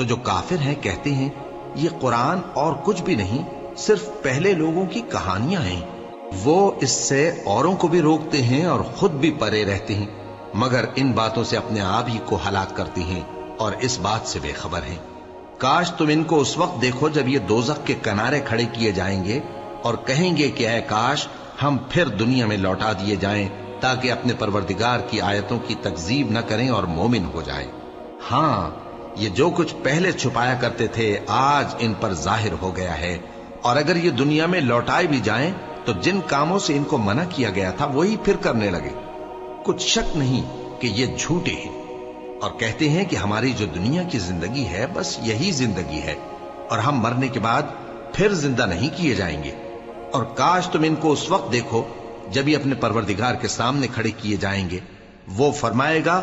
تو جو کافر ہیں کہتے ہیں یہ قرآن اور کچھ بھی نہیں، صرف پہلے لوگوں کی کہانیاں ہیں۔ وہ اس سے اوروں کو بھی روکتے ہیں اور خود بھی پرے رہتے ہیں، مگر ان باتوں سے اپنے آپ ہی کو ہلاک کرتے ہیں اور اس بات سے بے خبر ہیں۔ کاش تم ان کو اس وقت دیکھو جب یہ دوزخ کے کنارے کھڑے کیے جائیں گے اور کہیں گے کہ اے کاش ہم پھر دنیا میں لوٹا دیے جائیں تاکہ اپنے پروردگار کی آیتوں کی تکذیب نہ کریں اور مومن ہو جائیں۔ ہاں، یہ جو کچھ پہلے چھپایا کرتے تھے آج ان پر ظاہر ہو گیا ہے، اور اگر یہ دنیا میں لوٹائے بھی جائیں تو جن کاموں سے ان کو منع کیا گیا تھا وہی پھر کرنے لگے۔ کچھ شک نہیں کہ یہ جھوٹے ہیں، اور کہتے ہیں کہ ہماری جو دنیا کی زندگی ہے بس یہی زندگی ہے اور ہم مرنے کے بعد پھر زندہ نہیں کیے جائیں گے۔ اور کاش تم ان کو اس وقت دیکھو جب یہ اپنے پروردگار کے سامنے کھڑے کیے جائیں گے، وہ فرمائے گا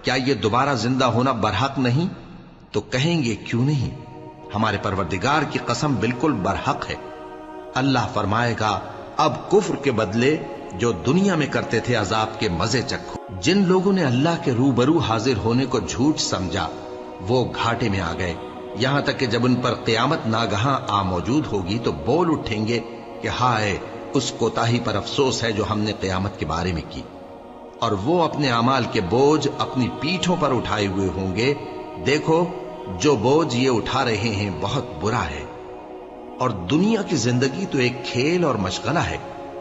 کیا یہ دوبارہ زندہ ہونا برحق نہیں؟ تو کہیں گے کیوں نہیں، ہمارے پروردگار کی قسم بالکل برحق ہے۔ اللہ فرمائے گا اب کفر کے بدلے جو دنیا میں کرتے تھے عذاب کے مزے چکھو۔ جن لوگوں نے اللہ کے روبرو حاضر ہونے کو جھوٹ سمجھا وہ گھاٹے میں آ گئے، یہاں تک کہ جب ان پر قیامت ناگہاں آ موجود ہوگی تو بول اٹھیں گے کہ ہائے اس کوتاہی پر افسوس ہے جو ہم نے قیامت کے بارے میں کی، اور وہ اپنے اعمال کے بوجھ اپنی پیٹھوں پر اٹھائے ہوئے ہوں گے۔ دیکھو جو بوجھ یہ اٹھا رہے ہیں بہت برا ہے، اور دنیا کی زندگی تو ایک کھیل اور مشغلہ ہے،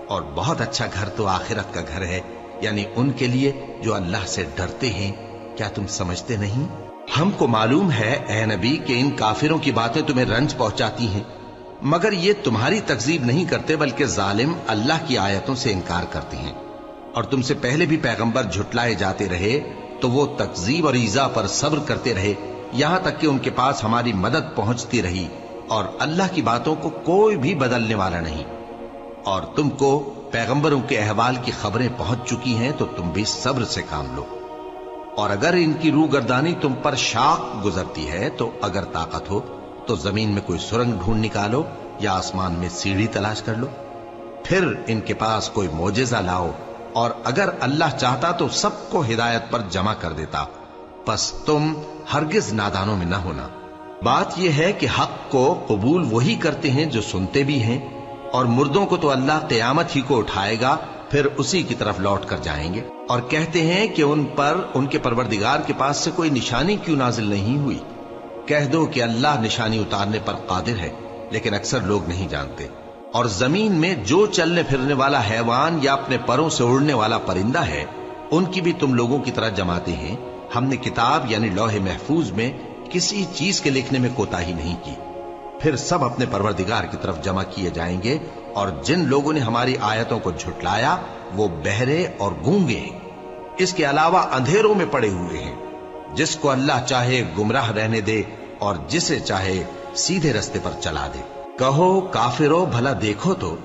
اور بہت اچھا گھر تو آخرت کا گھر ہے، یعنی ان کے لیے جو اللہ سے ڈرتے ہیں۔ کیا تم سمجھتے نہیں؟ ہم کو معلوم ہے اے نبی کہ ان کافروں کی باتیں تمہیں رنج پہنچاتی ہیں، مگر یہ تمہاری تکذیب نہیں کرتے بلکہ ظالم اللہ کی آیتوں سے انکار کرتے ہیں، اور تم سے پہلے بھی پیغمبر جھٹلائے جاتے رہے تو وہ تکذیب اور ایذا پر صبر کرتے رہے یہاں تک کہ ان کے پاس ہماری مدد پہنچتی رہی، اور اللہ کی باتوں کو کوئی بھی بدلنے والا نہیں۔ اور تم کو پیغمبروں کے احوال کی خبریں پہنچ چکی ہیں تو تم بھی صبر سے کام لو، اور اگر ان کی روح گردانی تم پر شاق گزرتی ہے تو اگر طاقت ہو تو زمین میں کوئی سرنگ ڈھونڈ نکالو یا آسمان میں سیڑھی تلاش کر لو، پھر ان کے پاس کوئی معجزہ لاؤ، اور اگر اللہ چاہتا تو سب کو ہدایت پر جمع کر دیتا، پس تم ہرگز نادانوں میں نہ ہونا۔ بات یہ ہے کہ حق کو قبول وہی کرتے ہیں جو سنتے بھی ہیں، اور مردوں کو تو اللہ قیامت ہی کو اٹھائے گا، پھر اسی کی طرف لوٹ کر جائیں گے۔ اور کہتے ہیں کہ ان پر ان کے پروردگار کے پاس سے کوئی نشانی کیوں نازل نہیں ہوئی؟ کہہ دو کہ اللہ نشانی اتارنے پر قادر ہے، لیکن اکثر لوگ نہیں جانتے۔ اور زمین میں جو چلنے پھرنے والا حیوان یا اپنے پروں سے اڑنے والا پرندہ ہے ان کی بھی تم لوگوں کی طرح جماتے ہیں۔ ہم نے کتاب یعنی لوح محفوظ میں کسی چیز کے لکھنے میں کوتاہی نہیں کی، پھر سب اپنے پروردگار کی طرف جمع کیے جائیں گے۔ اور جن لوگوں نے ہماری آیتوں کو جھٹلایا وہ بہرے اور گونگے ہیں، اس کے علاوہ اندھیروں میں پڑے ہوئے ہیں۔ جس کو اللہ چاہے گمراہ رہنے دے اور جسے چاہے سیدھے رستے پر چلا دے۔ کہو کافرو بھلا دیکھو تو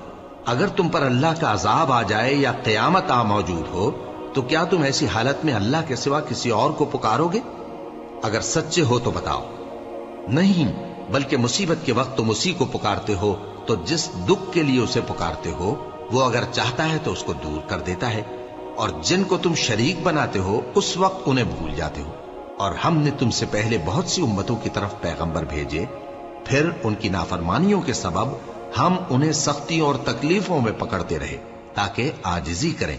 اگر تم پر اللہ کا عذاب آ جائے یا قیامت آ موجود ہو تو کیا تم ایسی حالت میں اللہ کے سوا کسی اور کو پکارو گے؟ اگر سچے ہو تو بتاؤ۔ نہیں، بلکہ مصیبت کے وقت تم اسی کو پکارتے ہو، تو جس دکھ کے لیے اسے پکارتے ہو وہ اگر چاہتا ہے تو اس کو دور کر دیتا ہے، اور جن کو تم شریک بناتے ہو اس وقت انہیں بھول جاتے ہو۔ اور ہم نے تم سے پہلے بہت سی امتوں کی طرف پیغمبر بھیجے، پھر ان کی نافرمانیوں کے سبب ہم انہیں سختیوں اور تکلیفوں میں پکڑتے رہے تاکہ عاجزی کریں۔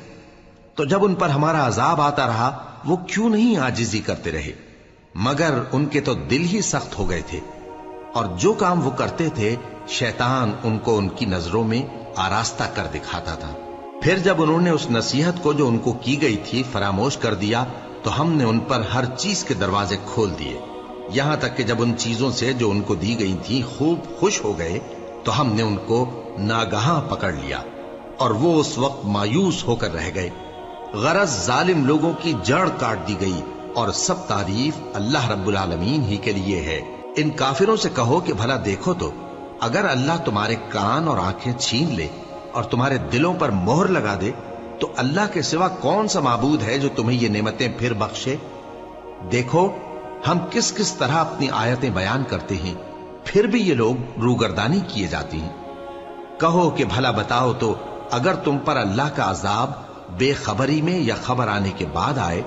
تو جب ان پر ہمارا عذاب آتا رہا وہ کیوں نہیں عاجزی کرتے رہے؟ مگر ان کے تو دل ہی سخت ہو گئے تھے، اور جو کام وہ کرتے تھے شیطان ان کو ان کی نظروں میں آراستہ کر دکھاتا تھا۔ پھر جب انہوں نے اس نصیحت کو جو ان کو کی گئی تھی فراموش کر دیا تو ہم نے ان پر ہر چیز کے دروازے کھول دیے، یہاں تک کہ جب ان چیزوں سے جو ان کو دی گئی تھی خوب خوش ہو گئے تو ہم نے ان کو ناگہاں پکڑ لیا، اور وہ اس وقت مایوس ہو کر رہ گئے۔ غرض ظالم لوگوں کی جڑ کاٹ دی گئی، اور سب تعریف اللہ رب العالمین ہی کے لیے ہے۔ ان کافروں سے کہو کہ بھلا دیکھو تو اگر اللہ تمہارے کان اور آنکھیں چھین لے اور تمہارے دلوں پر مہر لگا دے تو اللہ کے سوا کون سا معبود ہے جو تمہیں یہ نعمتیں پھر بخشے؟ دیکھو ہم کس کس طرح اپنی آیتیں بیان کرتے ہیں، پھر بھی یہ لوگ روگردانی کیے جاتی ہیں۔ کہو کہ بھلا بتاؤ تو اگر تم پر اللہ کا عذاب بے خبری میں یا خبر آنے کے بعد آئے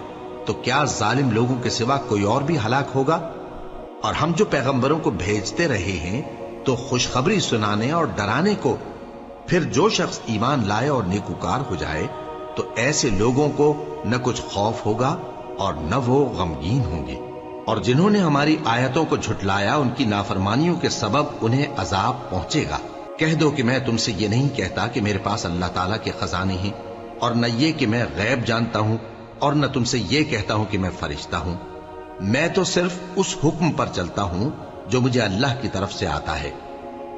تو کیا ظالم لوگوں کے سوا کوئی اور بھی ہلاک ہوگا؟ اور ہم جو پیغمبروں کو بھیجتے رہے ہیں تو خوشخبری سنانے اور ڈرانے کو، پھر جو شخص ایمان لائے اور نیکوکار ہو جائے تو ایسے لوگوں کو نہ کچھ خوف ہوگا اور نہ وہ غمگین ہوں گے، اور جنہوں نے ہماری آیتوں کو جھٹلایا ان کی نافرمانیوں کے سبب انہیں عذاب پہنچے گا۔ کہہ دو کہ میں تم سے یہ نہیں کہتا کہ میرے پاس اللہ تعالیٰ کے خزانے ہیں، اور نہ یہ کہ میں غیب جانتا ہوں، اور نہ تم سے یہ کہتا ہوں کہ میں فرشتہ ہوں۔ میں تو صرف اس حکم پر چلتا ہوں جو مجھے اللہ کی طرف سے آتا ہے۔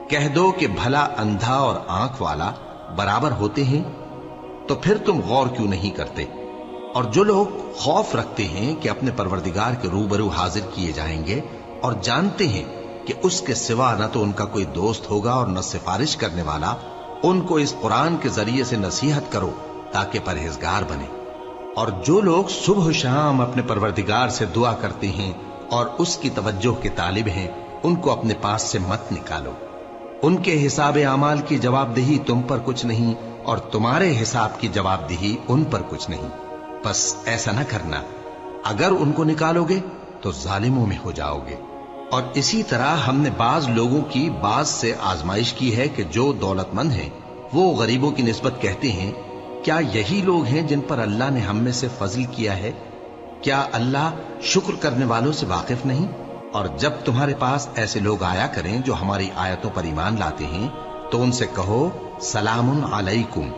کہہ دو کہ بھلا اندھا اور آنکھ والا برابر ہوتے ہیں؟ تو پھر تم غور کیوں نہیں کرتے؟ اور جو لوگ خوف رکھتے ہیں کہ اپنے پروردگار کے روبرو حاضر کیے جائیں گے اور جانتے ہیں کہ اس کے سوا نہ تو ان کا کوئی دوست ہوگا اور نہ سفارش کرنے والا، ان کو اس قرآن کے ذریعے سے نصیحت کرو تاکہ پرہیزگار بنے۔ اور جو لوگ صبح و شام اپنے پروردگار سے دعا کرتے ہیں اور اس کی توجہ کے طالب ہیں، ان کو اپنے پاس سے مت نکالو۔ ان کے حساب اعمال کی جواب دہی تم پر کچھ نہیں، اور تمہارے حساب کی جواب دہی ان پر کچھ نہیں۔ بس ایسا نہ کرنا، اگر ان کو نکالو گے تو ظالموں میں ہو جاؤ گے۔ اور اسی طرح ہم نے بعض لوگوں کی بعض سے آزمائش کی ہے کہ جو دولت مند ہیں وہ غریبوں کی نسبت کہتے ہیں کیا یہی لوگ ہیں جن پر اللہ نے ہم میں سے فضل کیا ہے؟ کیا اللہ شکر کرنے والوں سے واقف نہیں؟ اور جب تمہارے پاس ایسے لوگ آیا کریں جو ہماری آیتوں پر ایمان لاتے ہیں تو ان سے کہو سلام علیکم،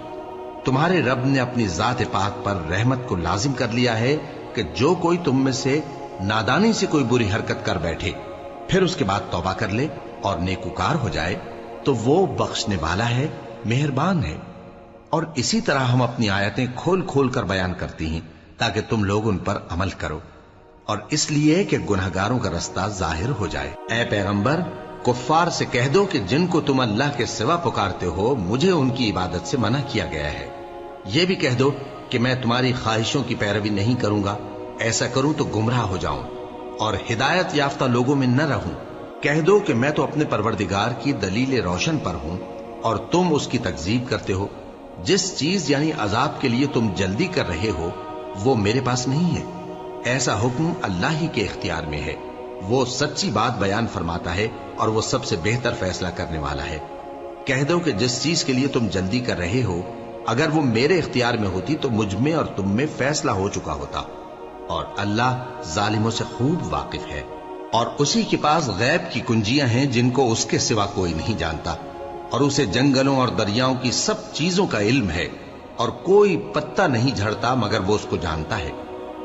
تمہارے رب نے اپنی ذات پاک پر رحمت کو لازم کر لیا ہے کہ جو کوئی تم میں سے نادانی سے کوئی بری حرکت کر بیٹھے پھر اس کے بعد توبہ کر لے اور نیکوکار ہو جائے تو وہ بخشنے والا ہے، مہربان ہے۔ اور اسی طرح ہم اپنی آیتیں کھول کھول کر بیان کرتی ہیں تاکہ تم لوگ ان پر عمل کرو، اور اس لیے کہ گنہگاروں کا رستہ ظاہر ہو جائے۔ اے پیغمبر، کفار سے کہہ دو کہ جن کو تم اللہ کے سوا پکارتے ہو مجھے ان کی عبادت سے منع کیا گیا ہے۔ یہ بھی کہہ دو کہ میں تمہاری خواہشوں کی پیروی نہیں کروں گا، ایسا کروں تو گمراہ ہو جاؤں اور ہدایت یافتہ لوگوں میں نہ رہوں۔ کہہ دو کہ میں تو اپنے پروردگار کی دلیل روشن پر ہوں اور تم اس کی تکذیب کرتے ہو۔ جس چیز یعنی عذاب کے لیے تم جلدی کر رہے ہو وہ میرے پاس نہیں ہے، ایسا حکم اللہ ہی کے اختیار میں ہے۔ وہ سچی بات بیان فرماتا ہے اور وہ سب سے بہتر فیصلہ کرنے والا ہے۔ کہہ دو کہ جس چیز کے لیے تم جلدی کر رہے ہو اگر وہ میرے اختیار میں ہوتی تو مجھ میں اور تم میں فیصلہ ہو چکا ہوتا، اور اللہ ظالموں سے خوب واقف ہے۔ اور اسی کے پاس غیب کی کنجیاں ہیں جن کو اس کے سوا کوئی نہیں جانتا، اور اسے جنگلوں اور دریاؤں کی سب چیزوں کا علم ہے، اور کوئی پتا نہیں جھڑتا مگر وہ اس کو جانتا ہے،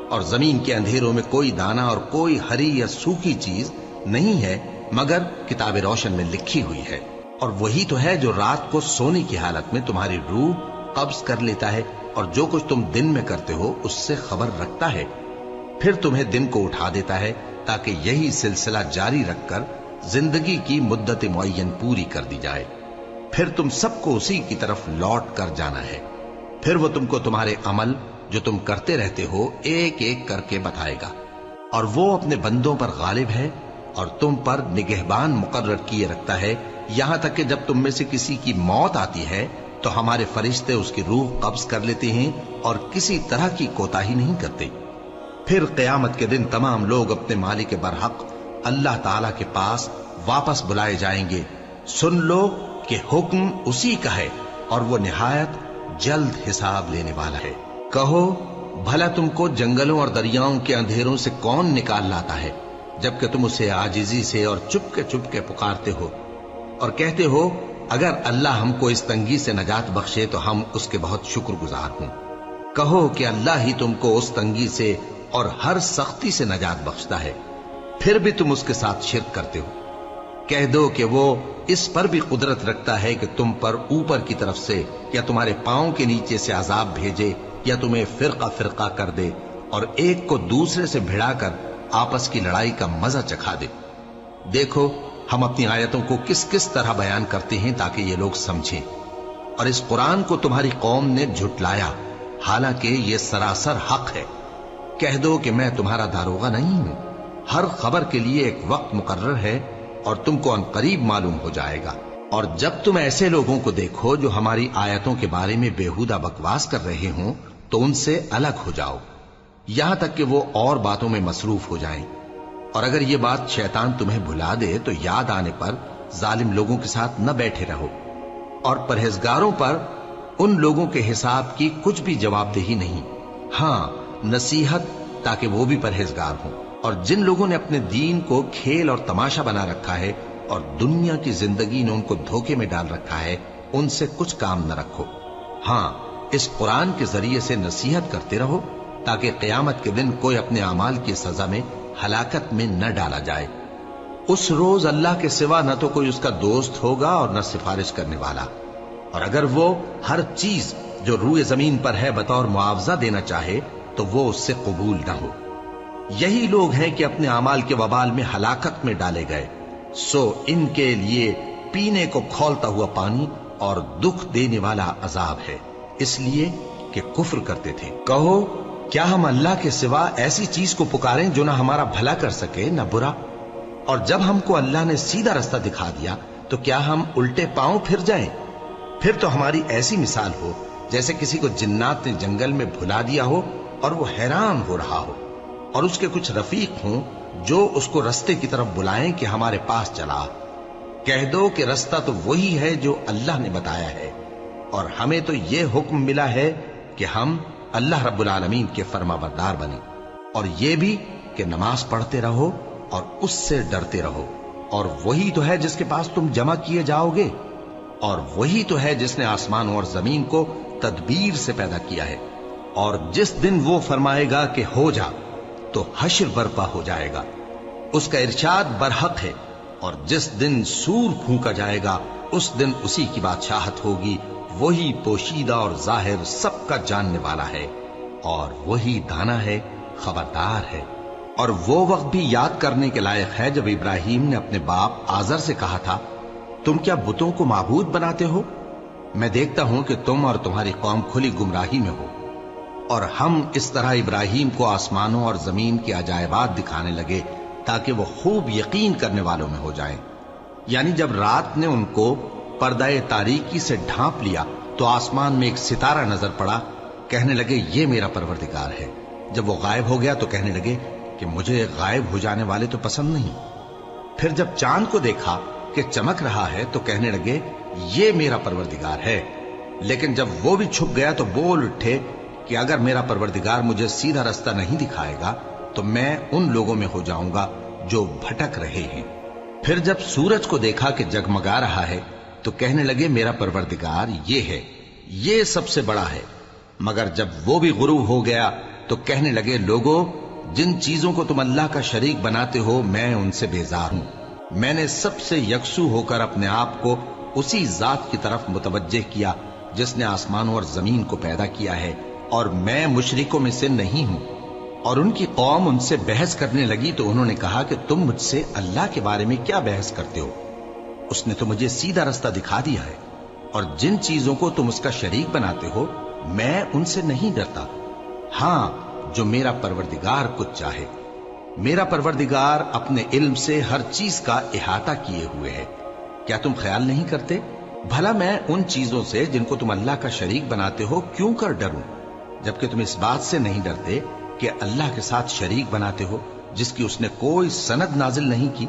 اور زمین کے اندھیروں میں کوئی دانہ اور کوئی ہری یا سوکھی چیز نہیں ہے مگر کتاب روشن میں لکھی ہوئی ہے۔ اور وہی تو ہے جو رات کو سونے کی حالت میں تمہاری روح قبض کر لیتا ہے اور جو کچھ تم دن میں کرتے ہو اس سے خبر رکھتا ہے، پھر تمہیں دن کو اٹھا دیتا ہے تاکہ یہی سلسلہ جاری رکھ کر زندگی کی مدت معین پوری کر دی جائے، پھر تم سب کو اسی کی طرف لوٹ کر جانا ہے۔ پھر وہ تم کو تمہارے عمل جو تم کرتے رہتے ہو ایک ایک کر کے بتائے گا، اور وہ اپنے بندوں پر غالب ہے اور تم پر نگہبان مقرر کیے رکھتا ہے، یہاں تک کہ جب تم میں سے کسی کی موت آتی ہے تو ہمارے فرشتے اس کی روح قبض کر لیتے ہیں اور کسی طرح کی کوتاہی نہیں کرتے۔ پھر قیامت کے دن تمام لوگ اپنے مالک برحق اللہ تعالی کے پاس واپس بلائے جائیں گے۔ سن لو کہ حکم اسی کا ہے اور وہ نہایت جلد حساب لینے والا ہے۔ کہو بھلا تم کو جنگلوں اور دریاؤں کے اندھیروں سے کون نکال لاتا ہے جبکہ تم اسے عاجزی سے اور چپ کے پکارتے ہو اور کہتے ہو اگر اللہ ہم کو اس تنگی سے نجات بخشے تو ہم اس کے بہت شکر گزار ہوں۔ کہو کہ اللہ ہی تم کو اس تنگی سے اور ہر سختی سے نجات بخشتا ہے، پھر بھی تم اس کے ساتھ شرک کرتے ہو۔ کہہ دو کہ وہ اس پر بھی قدرت رکھتا ہے کہ تم پر اوپر کی طرف سے یا تمہارے پاؤں کے نیچے سے عذاب بھیجے یا تمہیں فرقہ فرقہ کر دے اور ایک کو دوسرے سے بھڑا کر آپس کی لڑائی کا مزہ چکھا دے۔ دیکھو ہم اپنی آیتوں کو کس کس طرح بیان کرتے ہیں تاکہ یہ لوگ سمجھیں، اور اس قرآن کو تمہاری قوم نے جھٹلایا حالانکہ یہ سراسر حق ہے۔ کہہ دو کہ میں تمہارا داروغہ نہیں ہوں، ہر خبر کے لیے ایک وقت مقرر ہے اور تم کو ان قریب معلوم ہو جائے گا۔ اور جب تم ایسے لوگوں کو دیکھو جو ہماری آیتوں کے بارے میں بےہودہ بکواس کر رہے ہوں تو ان سے الگ ہو جاؤ یہاں تک کہ وہ اور باتوں میں مصروف ہو جائیں۔ اور اگر یہ بات شیطان تمہیں بھلا دے تو یاد آنے پر ظالم لوگوں کے ساتھ نہ بیٹھے رہو، اور پرہیزگاروں پر ان لوگوں کے حساب کی کچھ بھی جواب دہی نہیں، ہاں نصیحت تاکہ وہ بھی پرہیزگار ہوں۔ اور جن لوگوں نے اپنے دین کو کھیل اور تماشا بنا رکھا ہے اور دنیا کی زندگی نے ان کو دھوکے میں ڈال رکھا ہے، ان سے کچھ کام نہ رکھو، ہاں اس قرآن کے ذریعے سے نصیحت کرتے رہو تاکہ قیامت کے دن کوئی اپنے اعمال کی سزا میں ہلاکت میں نہ ڈالا جائے۔ اس روز اللہ کے سوا نہ تو کوئی اس کا دوست ہوگا اور نہ سفارش کرنے والا، اور اگر وہ ہر چیز جو روئے زمین پر ہے بطور معاوضہ دینا چاہے تو وہ اس سے قبول نہ ہو۔ یہی لوگ ہیں کہ اپنے اعمال کے وبال میں ہلاکت میں ڈالے گئے، سو ان کے لیے پینے کو کھولتا ہوا پانی اور دکھ دینے والا عذاب ہے، اس لیے کہ کفر کرتے تھے۔ کہو کیا ہم اللہ کے سوا ایسی چیز کو پکاریں جو نہ ہمارا بھلا کر سکے نہ برا؟ اور جب ہم کو اللہ نے سیدھا رستہ دکھا دیا تو کیا ہم الٹے پاؤں پھر جائیں؟ پھر تو ہماری ایسی مثال ہو جیسے کسی کو جنات نے جنگل میں بھلا دیا ہو اور وہ حیران ہو رہا ہو، اور اس کے کچھ رفیق ہوں جو اس کو رستے کی طرف بلائیں کہ ہمارے پاس چلا۔ کہہ دو کہ رستہ تو وہی ہے جو اللہ نے بتایا ہے، اور ہمیں تو یہ حکم ملا ہے کہ ہم اللہ رب العالمین کے فرما بردار بنیں، اور یہ بھی کہ نماز پڑھتے رہو اور اس سے ڈرتے رہو، اور وہی تو ہے جس کے پاس تم جمع کیے جاؤ گے، اور وہی تو ہے جس نے آسمان اور زمین کو تدبیر سے پیدا کیا ہے، اور جس دن وہ فرمائے گا کہ ہو جا تو حشر برپا ہو جائے گا، اس کا ارشاد برحق ہے، اور جس دن سور پھونکا جائے گا اس دن اسی کی بادشاہت ہوگی، وہی پوشیدہ اور ظاہر سب کا جاننے والا ہے، اور وہی دانا ہے، خبردار ہے۔ اور وہ وقت بھی یاد کرنے کے لائق ہے جب ابراہیم نے اپنے باپ آزر سے کہا تھا، تم کیا بتوں کو معبود بناتے ہو؟ میں دیکھتا ہوں کہ تم اور تمہاری قوم کھلی گمراہی میں ہو۔ اور ہم اس طرح ابراہیم کو آسمانوں اور زمین کے عجائبات دکھانے لگے تاکہ وہ خوب یقین کرنے والوں میں ہو جائیں۔ یعنی جب رات نے ان کو پردہ تاریکی سے ڈھانپ لیا تو آسمان میں ایک ستارہ نظر پڑا، کہنے لگے یہ میرا پروردگار ہے۔ جب وہ غائب ہو گیا تو کہنے لگے کہ مجھے غائب ہو جانے والے تو پسند نہیں۔ پھر جب چاند کو دیکھا کہ چمک رہا ہے تو کہنے لگے یہ میرا پروردگار ہے۔ لیکن جب وہ بھی چھپ گیا تو بول اٹھے کہ اگر میرا پروردگار مجھے سیدھا رستہ نہیں دکھائے گا تو میں ان لوگوں میں ہو جاؤں گا جو بھٹک رہے ہیں۔ پھر جب سورج کو دیکھا کہ جگمگا رہا ہے تو کہنے لگے میرا پروردگار یہ ہے، یہ سب سے بڑا ہے۔ مگر جب وہ بھی غروب ہو گیا تو کہنے لگے لوگو، جن چیزوں کو تم اللہ کا شریک بناتے ہو میں ان سے بیزار ہوں۔ میں نے سب سے یکسو ہو کر اپنے آپ کو اسی ذات کی طرف متوجہ کیا جس نے آسمانوں اور زمین کو پیدا کیا ہے، اور میں مشرکوں میں سے نہیں ہوں۔ اور ان کی قوم ان سے بحث کرنے لگی تو انہوں نے کہا کہ تم مجھ سے اللہ کے بارے میں کیا بحث کرتے ہو؟ اس نے تو مجھے سیدھا رستہ دکھا دیا ہے، اور جن چیزوں کو تم اس کا شریک بناتے ہو میں ان سے نہیں ڈرتا، ہاں جو میرا پروردگار کچھ چاہے۔ میرا پروردگار اپنے علم سے ہر چیز کا احاطہ کیے ہوئے ہے۔ کیا تم خیال نہیں کرتے؟ بھلا میں ان چیزوں سے جن کو تم اللہ کا شریک بناتے ہو کیوں کر ڈروں، جبکہ تم اس بات سے نہیں ڈرتے کہ اللہ کے ساتھ شریک بناتے ہو جس کی اس نے کوئی سند نازل نہیں کی۔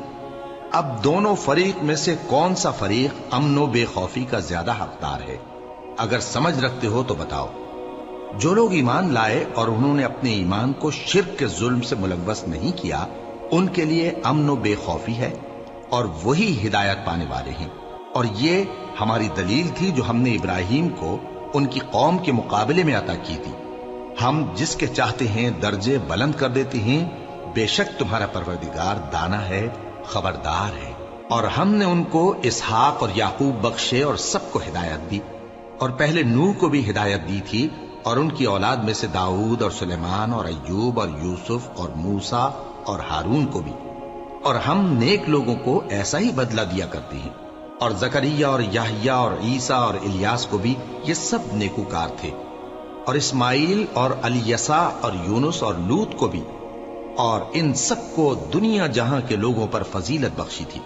اب دونوں فریق میں سے کون سا فریق امن و بے خوفی کا زیادہ حقدار ہے؟ اگر سمجھ رکھتے ہو تو بتاؤ۔ جو لوگ ایمان لائے اور انہوں نے اپنے ایمان کو شرک کے ظلم سے ملوث نہیں کیا، ان کے لیے امن و بے خوفی ہے، اور وہی ہدایت پانے والے ہیں۔ اور یہ ہماری دلیل تھی جو ہم نے ابراہیم کو ان کی قوم کے مقابلے میں عطا کی تھی۔ ہم جس کے چاہتے ہیں درجے بلند کر دیتے ہیں، بے شک تمہارا پروردگار دانا ہے، خبردار ہے۔ اور ہم نے ان کو اسحاق اور یعقوب بخشے اور سب کو ہدایت دی، اور پہلے نوح کو بھی ہدایت دی تھی، اور ان کی اولاد میں سے داؤد اور سلیمان اور ایوب اور یوسف اور موسیٰ اور ہارون کو بھی۔ اور ہم نیک لوگوں کو ایسا ہی بدلہ دیا کرتے ہیں۔ اور زکریا اور یحییٰ اور عیسیٰ اور الیاس کو بھی، یہ سب نیکوکار تھے۔ اور اسماعیل اور الیسع اور یونس اور لوط کو بھی، اور ان سب کو دنیا جہاں کے لوگوں پر فضیلت بخشی تھی،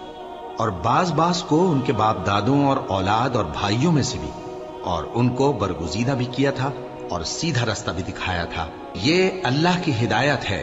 اور بعض کو ان کے باپ دادوں اور اولاد اور بھائیوں میں سے بھی، اور ان کو برگزیدہ بھی کیا تھا اور سیدھا رستہ بھی دکھایا تھا۔ یہ اللہ کی ہدایت ہے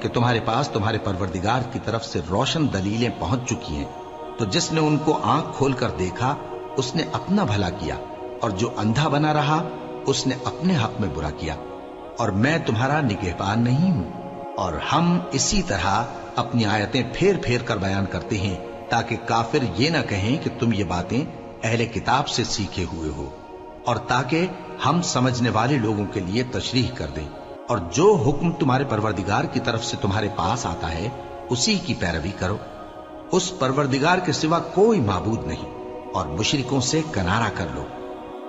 کہ تمہارے پاس تمہارے پروردگار کی طرف سے روشن دلیلیں پہنچ چکی ہیں، تو جس نے ان کو آنکھ کھول کر دیکھا اس نے اپنا بھلا کیا، اور جو اندھا بنا رہا اس نے اپنے حق میں برا کیا، اور میں تمہارا نگہبان نہیں ہوں۔ اور ہم اسی طرح اپنی آیتیں پھیر پھیر کر بیان کرتے ہیں تاکہ کافر یہ نہ کہیں کہ تم یہ باتیں اہل کتاب سے سیکھے ہوئے ہو، اور تاکہ ہم سمجھنے والے لوگوں کے لیے تشریح کر دیں۔ اور جو حکم تمہارے پروردگار کی طرف سے تمہارے پاس آتا ہے اسی کی پیروی کرو، اس پروردگار کے سوا کوئی معبود نہیں، اور مشرکوں سے کنارہ کر لو،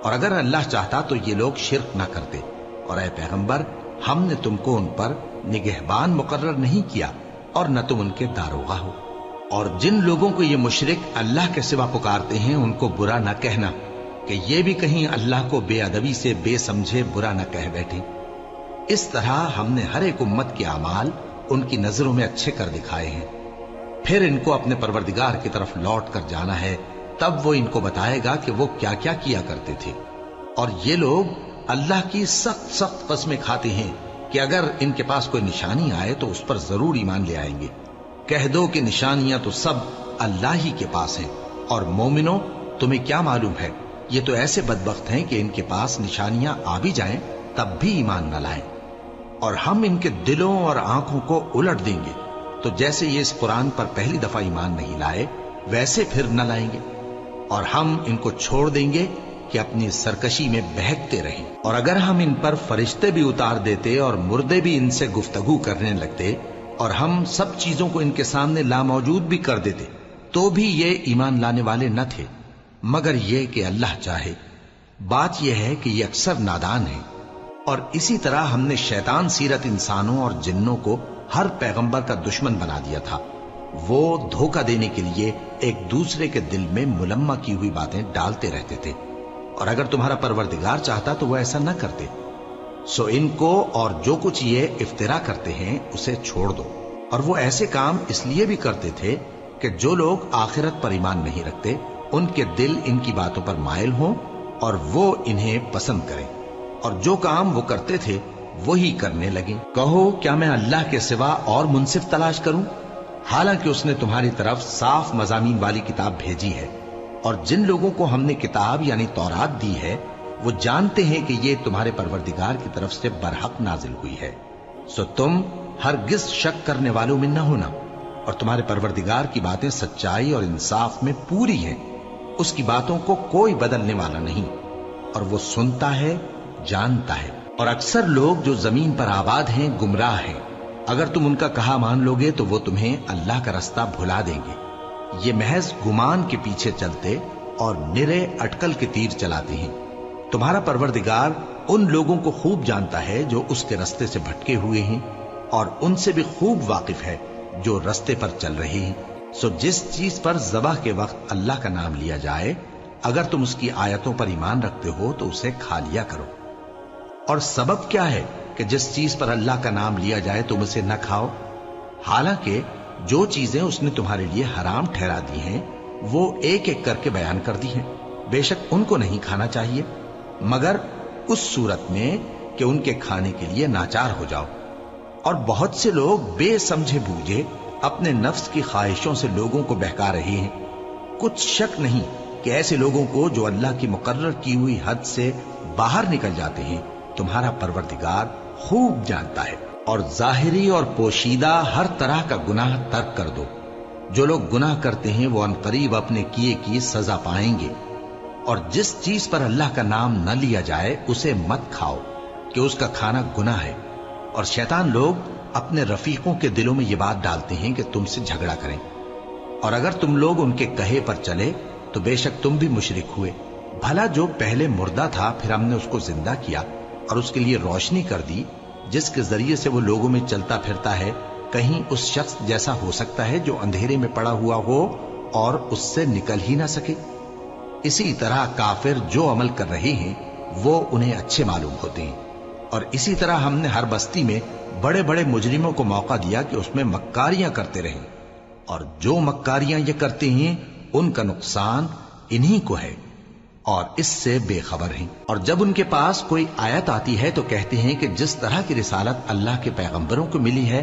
اور اگر اللہ چاہتا تو یہ لوگ شرک نہ کرتے۔ اور اے پیغمبر، ہم نے تم کو ان پر نگہبان مقرر نہیں کیا اور نہ تم ان کے داروغہ ہو۔ اور جن لوگوں کو یہ مشرک اللہ کے سوا پکارتے ہیں ان کو برا نہ کہنا کہ یہ بھی کہیں اللہ کو بے ادبی سے بے سمجھے برا نہ کہہ بیٹھیں۔ اس طرح ہم نے ہر ایک امت کے اعمال ان کی نظروں میں اچھے کر دکھائے ہیں، پھر ان کو اپنے پروردگار کی طرف لوٹ کر جانا ہے، تب وہ ان کو بتائے گا کہ وہ کیا کیا کیا کرتے تھے۔ اور یہ لوگ اللہ کی سخت سخت قسمیں کھاتے ہیں کہ اگر ان کے پاس کوئی نشانی آئے تو اس پر ضرور ایمان لے آئیں گے۔ کہہ دو کہ نشانیاں تو سب اللہ ہی کے پاس ہیں، اور مومنوں تمہیں کیا معلوم ہے، یہ تو ایسے بدبخت ہیں کہ ان کے پاس نشانیاں آ بھی جائیں تب بھی ایمان نہ لائیں، اور ہم ان کے دلوں اور آنکھوں کو الٹ دیں گے، تو جیسے یہ اس قرآن پر پہلی دفعہ ایمان نہیں لائے ویسے پھر نہ لائیں گے، اور ہم ان کو چھوڑ دیں گے کہ اپنی سرکشی میں بہکتے رہیں۔ اور اگر ہم ان پر فرشتے بھی اتار دیتے اور مردے بھی ان سے گفتگو کرنے لگتے اور ہم سب چیزوں کو ان کے سامنے لاموجود بھی کر دیتے تو بھی یہ ایمان لانے والے نہ تھے، مگر یہ کہ اللہ چاہے۔ بات یہ ہے کہ یہ اکثر نادان ہیں۔ اور اسی طرح ہم نے شیطان سیرت انسانوں اور جنوں کو ہر پیغمبر کا دشمن بنا دیا تھا، وہ دھوکہ دینے کے لیے ایک دوسرے کے دل میں ملمہ کی ہوئی باتیں ڈالتے رہتے تھے، اور اگر تمہارا پروردگار چاہتا تو وہ ایسا نہ کرتے۔ سو ان کو اور جو کچھ یہ افترا کرتے ہیں اسے چھوڑ دو۔ اور وہ ایسے کام اس لیے بھی کرتے تھے کہ جو لوگ آخرت پر ایمان نہیں رکھتے ان کے دل ان کی باتوں پر مائل ہوں اور وہ انہیں پسند کریں، اور جو کام وہ کرتے تھے وہی کرنے لگیں۔ کہو کیا میں اللہ کے سوا اور منصف تلاش کروں، حالانکہ اس نے تمہاری طرف صاف مضامین والی کتاب بھیجی ہے، اور جن لوگوں کو ہم نے کتاب یعنی تورات دی ہے وہ جانتے ہیں کہ یہ تمہارے پروردگار کی طرف سے برحق نازل ہوئی ہے، سو تم ہرگز شک کرنے والوں میں نہ ہونا، اور تمہارے پروردگار کی باتیں سچائی اور انصاف میں پوری ہیں، اس کی باتوں کو کوئی بدلنے والا نہیں، اور وہ سنتا ہے جانتا ہے۔ اور اکثر لوگ جو زمین پر آباد ہیں گمراہ ہیں، اگر تم ان کا کہا مان لوگے تو وہ تمہیں اللہ کا رستہ بھلا دیں گے، یہ محض گمان کے پیچھے چلتے اور نرے اٹکل کے تیر چلاتے ہیں۔ تمہارا پروردگار ان لوگوں کو خوب جانتا ہے جو اس کے رستے سے بھٹکے ہوئے ہیں، اور ان سے بھی خوب واقف ہے جو رستے پر چل رہے ہیں۔ سو جس چیز پر ذبح کے وقت اللہ کا نام لیا جائے اگر تم اس کی آیتوں پر ایمان رکھتے ہو تو اسے کھا لیا کرو۔ اور سبب کیا ہے کہ جس چیز پر اللہ کا نام لیا جائے تم اسے نہ کھاؤ، حالانکہ جو چیزیں اس نے تمہارے لیے حرام ٹھہرا دی ہیں وہ ایک ایک کر کے بیان کر دی ہیں، بے شک ان کو نہیں کھانا چاہیے مگر اس صورت میں کہ ان کے کھانے کے لیے ناچار ہو جاؤ۔ اور بہت سے لوگ بے سمجھے بوجھے اپنے نفس کی خواہشوں سے لوگوں کو بہکا رہے ہیں۔ کچھ شک نہیں کہ ایسے لوگوں کو جو اللہ کی مقرر کی ہوئی حد سے باہر نکل جاتے ہیں تمہارا پروردگار خوب جانتا ہے۔ اور ظاہری اور پوشیدہ ہر طرح کا گناہ ترک کر دو، جو لوگ گناہ کرتے ہیں وہ عنقریب اپنے کیے کی سزا پائیں گے۔ اور جس چیز پر اللہ کا نام نہ لیا جائے اسے مت کھاؤ کہ اس کا کھانا گناہ ہے، اور شیطان لوگ اپنے رفیقوں کے دلوں میں یہ بات ڈالتے ہیں کہ تم سے جھگڑا کریں، اور اگر تم لوگ ان کے کہے پر چلے تو بے شک تم بھی مشرک ہوئے۔ بھلا جو پہلے مردہ تھا پھر ہم نے اس کو زندہ کیا اور اس کے لیے روشنی کر دی جس کے ذریعے سے وہ لوگوں میں چلتا پھرتا ہے، کہیں اس شخص جیسا ہو سکتا ہے جو اندھیرے میں پڑا ہوا ہو اور اس سے نکل ہی نہ سکے؟ اسی طرح کافر جو عمل کر رہے ہیں وہ انہیں اچھے معلوم ہوتے ہیں۔ اور اسی طرح ہم نے ہر بستی میں بڑے بڑے مجرموں کو موقع دیا کہ اس میں مکاریاں کرتے رہیں، اور جو مکاریاں یہ کرتے ہیں ان کا نقصان انہی کو ہے اور اس سے بے خبر ہیں۔ اور جب ان کے پاس کوئی آیت آتی ہے تو کہتے ہیں کہ جس طرح کی رسالت اللہ کے پیغمبروں کو ملی ہے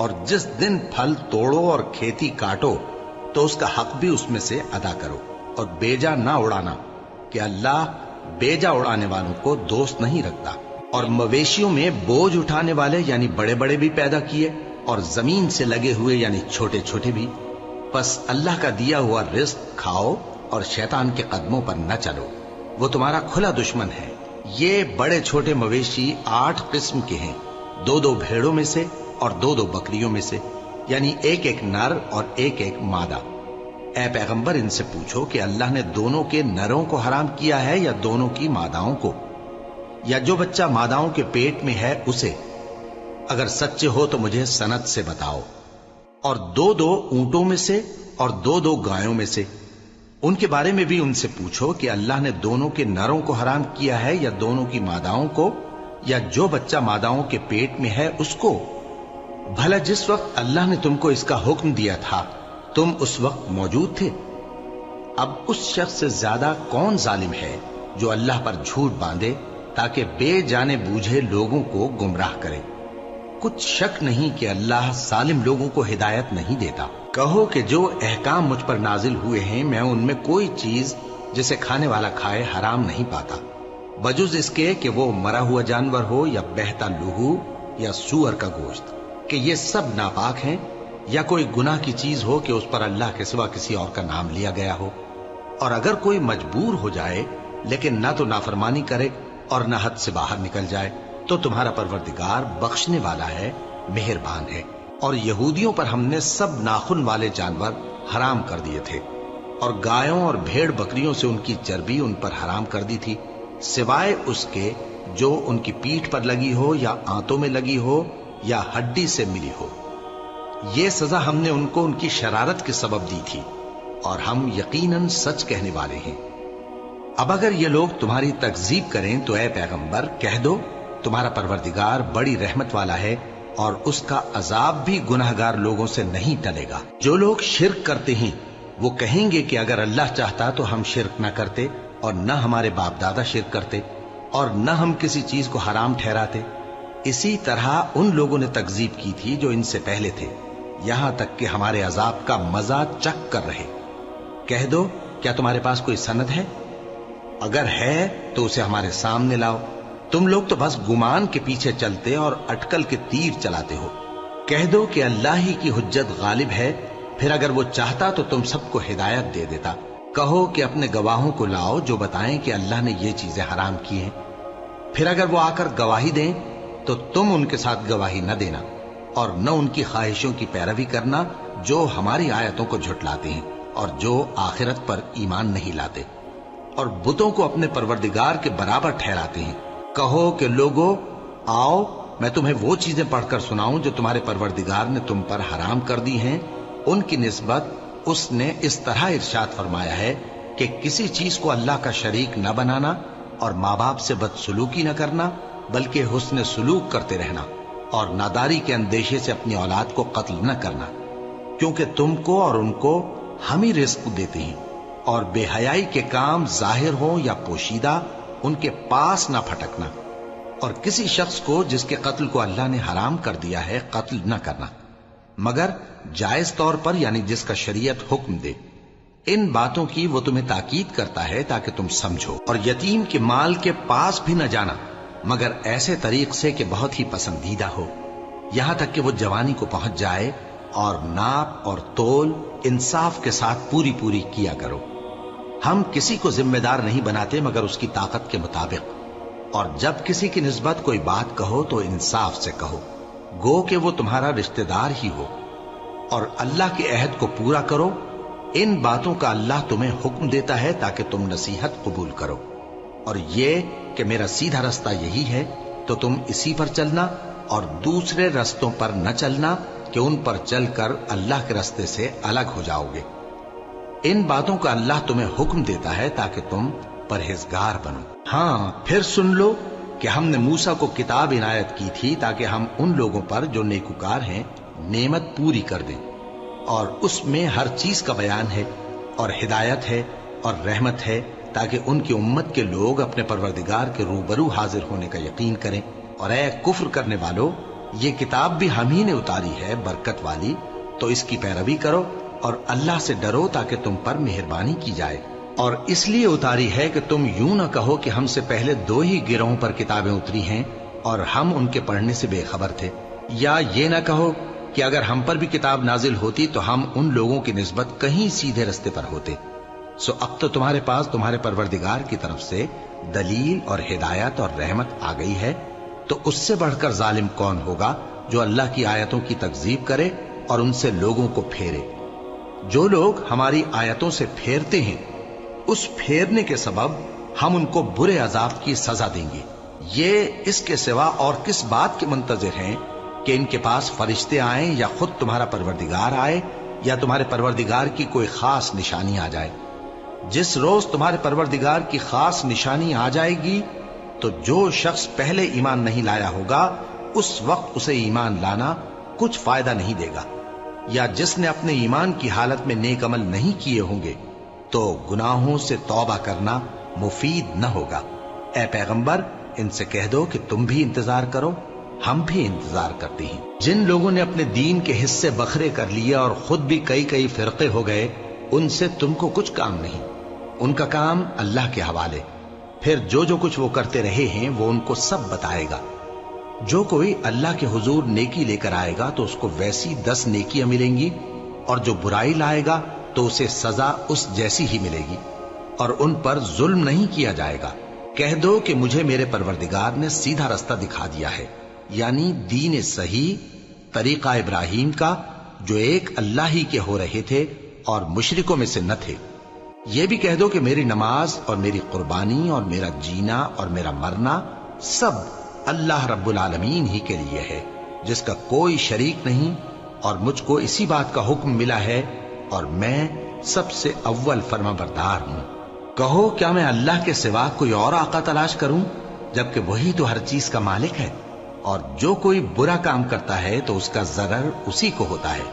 اور جس دن پھل توڑو اور کھیتی کاٹو تو اس کا حق بھی اس میں سے ادا کرو، اور بیجا نہ اڑانا کہ اللہ بیجا اڑانے والوں کو دوست نہیں رکھتا۔ اور مویشیوں میں بوجھ اٹھانے والے یعنی بڑے بڑے بھی پیدا کیے، اور زمین سے لگے ہوئے یعنی چھوٹے چھوٹے بھی۔ پس اللہ کا دیا ہوا رزق کھاؤ اور شیطان کے قدموں پر نہ چلو، وہ تمہارا کھلا دشمن ہے۔ یہ بڑے چھوٹے مویشی 8 قسم کے ہیں، 2 بھیڑوں میں سے اور 2 بکریوں میں سے، یعنی ایک نر اور ایک مادہ۔ اے پیغمبر ان سے پوچھو کہ اللہ نے دونوں کے نروں کو حرام کیا ہے یا دونوں کی ماداؤں کو، یا جو بچہ ماداؤں کے پیٹ میں ہے اسے؟ اگر سچے ہو تو مجھے سند سے بتاؤ۔ اور 2 اونٹوں میں سے اور 2 گایوں میں سے، ان کے بارے میں بھی ان سے پوچھو کہ اللہ نے دونوں کے نروں کو حرام کیا ہے یا دونوں کی ماداؤں کو، یا جو بچہ ماداؤں کے پیٹ میں ہے اس کو؟ بھلا جس وقت اللہ نے تم کو اس کا حکم دیا تھا تم اس وقت موجود تھے؟ اب اس شخص سے زیادہ کون ظالم ہے جو اللہ پر جھوٹ باندھے تاکہ بے جانے بوجھے لوگوں کو گمراہ کرے؟ کچھ شک نہیں کہ اللہ ظالم لوگوں کو ہدایت نہیں دیتا۔ کہو کہ جو احکام مجھ پر نازل ہوئے ہیں میں ان میں کوئی چیز جسے کھانے والا کھائے حرام نہیں پاتا، بجز اس کے کہ وہ مرا ہوا جانور ہو یا بہتا لہو یا سور کا گوشت، کہ یہ سب ناپاک ہیں، یا کوئی گناہ کی چیز ہو کہ اس پر اللہ کے سوا کسی اور کا نام لیا گیا ہو۔ اور اگر کوئی مجبور ہو جائے لیکن نہ تو نافرمانی کرے اور نہ حد سے باہر نکل جائے تو تمہارا پروردگار بخشنے والا ہے، مہربان ہے۔ اور یہودیوں پر ہم نے سب ناخن والے جانور حرام کر دیے تھے، اور گایوں اور بھیڑ بکریوں سے ان کی چربی ان پر حرام کر دی تھی، سوائے اس کے جو ان کی پیٹھ پر لگی ہو یا آنتوں میں لگی ہو یا ہڈی سے ملی ہو۔ یہ سزا ہم نے ان کو ان کی شرارت کے سبب دی تھی، اور ہم یقیناً سچ کہنے والے ہیں۔ اب اگر یہ لوگ تمہاری تکذیب کریں تو اے پیغمبر کہہ دو تمہارا پروردگار بڑی رحمت والا ہے، اور اس کا عذاب بھی گناہگار لوگوں سے نہیں ٹلے گا۔ جو لوگ شرک کرتے ہیں وہ کہیں گے کہ اگر اللہ چاہتا تو ہم شرک نہ کرتے، اور نہ ہمارے باپ دادا شرک کرتے، اور نہ ہم کسی چیز کو حرام ٹھہراتے۔ اسی طرح ان لوگوں نے تکذیب کی تھی جو ان سے پہلے تھے، یہاں تک کہ ہمارے عذاب کا مزہ چکھ کر رہے۔ کہہ دو کیا تمہارے پاس کوئی سند ہے؟ اگر ہے تو اسے ہمارے سامنے لاؤ۔ تم لوگ تو بس گمان کے پیچھے چلتے اور اٹکل کے تیر چلاتے ہو۔ کہہ دو کہ اللہ ہی کی حجت غالب ہے، پھر اگر وہ چاہتا تو تم سب کو ہدایت دے دیتا۔ کہو کہ اپنے گواہوں کو لاؤ جو بتائیں کہ اللہ نے یہ چیزیں حرام کی ہیں، پھر اگر وہ آ کر گواہی دیں تو تم ان کے ساتھ گواہی نہ دینا، اور نہ ان کی خواہشوں کی پیروی کرنا جو ہماری آیتوں کو جھٹلاتے ہیں اور جو آخرت پر ایمان نہیں لاتے، اور بتوں کو اپنے پروردگار کے برابر ٹھہراتے ہیں۔ کہو کہ لوگو آؤ میں تمہیں وہ چیزیں پڑھ کر سناؤں جو تمہارے پروردگار نے تم پر حرام کر دی ہیں۔ ان کی نسبت اس نے اس طرح ارشاد فرمایا ہے کہ کسی چیز کو اللہ کا شریک نہ بنانا، اور ماں باپ سے بدسلوکی نہ کرنا بلکہ حسن سلوک کرتے رہنا، اور ناداری کے اندیشے سے اپنی اولاد کو قتل نہ کرنا، کیونکہ تم کو اور ان کو ہم ہی رزق دیتے ہیں۔ اور بے حیائی کے کام ظاہر ہو یا پوشیدہ ان کے پاس نہ پھٹکنا، اور کسی شخص کو جس کے قتل کو اللہ نے حرام کر دیا ہے قتل نہ کرنا، مگر جائز طور پر یعنی جس کا شریعت حکم دے۔ ان باتوں کی وہ تمہیں تاکید کرتا ہے تاکہ تم سمجھو۔ اور یتیم کے مال کے پاس بھی نہ جانا مگر ایسے طریق سے کہ بہت ہی پسندیدہ ہو، یہاں تک کہ وہ جوانی کو پہنچ جائے، اور ناپ اور تول انصاف کے ساتھ پوری پوری کیا کرو۔ ہم کسی کو ذمہ دار نہیں بناتے مگر اس کی طاقت کے مطابق، اور جب کسی کی نسبت کوئی بات کہو تو انصاف سے کہو، گو کہ وہ تمہارا رشتہ دار ہی ہو، اور اللہ کے عہد کو پورا کرو۔ ان باتوں کا اللہ تمہیں حکم دیتا ہے تاکہ تم نصیحت قبول کرو، اور یہ کہ میرا سیدھا رستہ یہی ہے تو تم اسی پر چلنا، اور دوسرے رستوں پر نہ چلنا کہ ان پر چل کر اللہ کے رستے سے الگ ہو جاؤ گے۔ ان باتوں کا اللہ تمہیں حکم دیتا ہے تاکہ تم پرہیزگار بنو۔ ہاں پھر سن لو کہ ہم نے موسیٰ کو کتاب عنایت کی تھی تاکہ ہم ان لوگوں پر جو نیکوکار ہیں نعمت پوری کر دیں، اور اس میں ہر چیز کا بیان ہے اور ہدایت ہے اور رحمت ہے، تاکہ ان کی امت کے لوگ اپنے پروردگار کے روبرو حاضر ہونے کا یقین کریں۔ اور اے کفر کرنے والو، یہ کتاب بھی ہم ہی نے اتاری ہے برکت والی، تو اس کی پیروی کرو اور اللہ سے ڈرو تاکہ تم پر مہربانی کی جائے۔ اور اس لیے اتاری ہے کہ تم یوں نہ کہو کہ ہم سے پہلے 2 ہی گروہوں پر کتابیں اتری ہیں اور ہم ان کے پڑھنے سے بے خبر تھے، یا یہ نہ کہو کہ اگر ہم پر بھی کتاب نازل ہوتی تو ہم ان لوگوں کی نسبت کہیں سیدھے رستے پر ہوتے۔ سو اب تو تمہارے پاس تمہارے پروردگار کی طرف سے دلیل اور ہدایت اور رحمت آ گئی ہے، تو اس سے بڑھ کر ظالم کون ہوگا جو اللہ کی آیتوں کی تکذیب کرے اور ان سے لوگوں کو پھیرے۔ جو لوگ ہماری آیتوں سے پھیرتے ہیں، اس پھیرنے کے سبب ہم ان کو برے عذاب کی سزا دیں گے۔ یہ اس کے سوا اور کس بات کے منتظر ہیں کہ ان کے پاس فرشتے آئیں یا خود تمہارا پروردگار آئے یا تمہارے پروردگار کی کوئی خاص نشانی آ جائے۔ جس روز تمہارے پروردگار کی خاص نشانی آ جائے گی تو جو شخص پہلے ایمان نہیں لایا ہوگا اس وقت اسے ایمان لانا کچھ فائدہ نہیں دے گا، یا جس نے اپنے ایمان کی حالت میں نیک عمل نہیں کیے ہوں گے تو گناہوں سے توبہ کرنا مفید نہ ہوگا۔ اے پیغمبر، ان سے کہہ دو کہ تم بھی انتظار کرو، ہم بھی انتظار کرتے ہیں۔ جن لوگوں نے اپنے دین کے حصے بکھرے کر لیے اور خود بھی کئی فرقے ہو گئے، ان سے تم کو کچھ کام نہیں، ان کا کام اللہ کے حوالے۔ پھر جو کچھ وہ کرتے رہے ہیں وہ ان کو سب بتائے گا۔ جو کوئی اللہ کے حضور نیکی لے کر آئے گا تو اس کو ویسی 10 نیکیاں ملیں گی، اور جو برائی لائے گا تو اسے سزا اس جیسی ہی ملے گی، اور ان پر ظلم نہیں کیا جائے گا۔ کہہ دو کہ مجھے میرے پروردگار نے سیدھا رستہ دکھا دیا ہے، یعنی دین صحیح، طریقہ ابراہیم کا، جو ایک اللہ ہی کے ہو رہے تھے اور مشرکوں میں سے نہ تھے۔ یہ بھی کہہ دو کہ میری نماز اور میری قربانی اور میرا جینا اور میرا مرنا سب اللہ رب العالمین ہی کے لیے ہے، جس کا کوئی شریک نہیں، اور مجھ کو اسی بات کا حکم ملا ہے اور میں سب سے اول فرما بردار ہوں۔ کہو کیا میں اللہ کے سوا کوئی اور آقا تلاش کروں، جبکہ وہی تو ہر چیز کا مالک ہے، اور جو کوئی برا کام کرتا ہے تو اس کا ضرر اسی کو ہوتا ہے،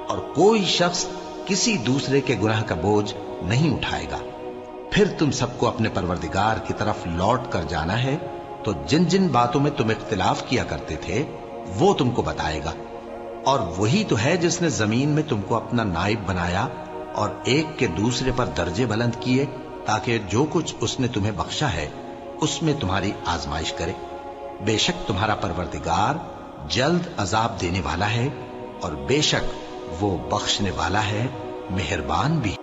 اور کوئی شخص کسی دوسرے کے گناہ کا بوجھ نہیں اٹھائے گا۔ پھر تم سب کو اپنے پروردگار کی طرف لوٹ کر جانا ہے، تو جن جن باتوں میں تم اختلاف کیا کرتے تھے وہ تم کو بتائے گا، اور وہی تو ہے جس نے زمین میں تم کو اپنا نائب بنایا اور ایک کے دوسرے پر درجے بلند کیے، تاکہ جو کچھ اس نے تمہیں بخشا ہے اس میں تمہاری آزمائش کرے۔ بے شک تمہارا پروردگار جلد عذاب دینے والا ہے، اور بے شک وہ بخشنے والا ہے، مہربان بھی۔